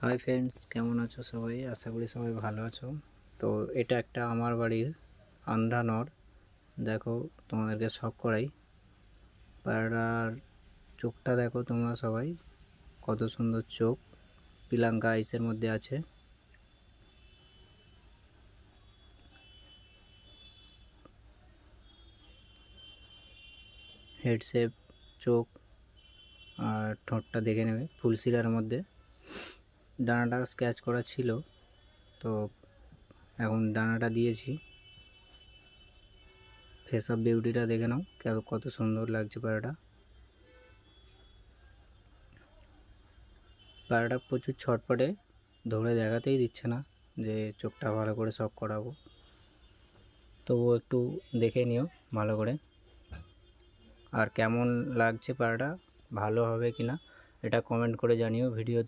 Hi friends, কেমন আছো সবাই? আশা করি সবাই ভালো আছো। তো এটা একটা আমার বাড়ির আন্ডা নর। দেখো, তোমাদেরকে শখ করাই। পায়রার চোখটা দেখো তোমরা সবাই, কত সুন্দর চোখ। পিলাঙ্কা আইসের মধ্যে আছে। হেড শেপ চোখ আর ঠোঁটটা দেখে নেবে, ফুল সিরার মধ্যে। ডানাটা স্ক্র্যাচ করা ছিল, তো এখন ডানাটা দিয়েছি। ফেস অফ বিউটিটা দেখে নাও, কত সুন্দর লাগছে পায়রাটা। পায়রাটা প্রচুর ছটপটে, ধরে দেখাতেই দিচ্ছে না যে চোখটা ভালো করে শখ করাবো। তবুও একটু দেখে নিও ভালো করে। আর কেমন লাগছে পায়রাটা, ভালো হবে কি না এটা কমেন্ট করে জানিও ভিডিওতে।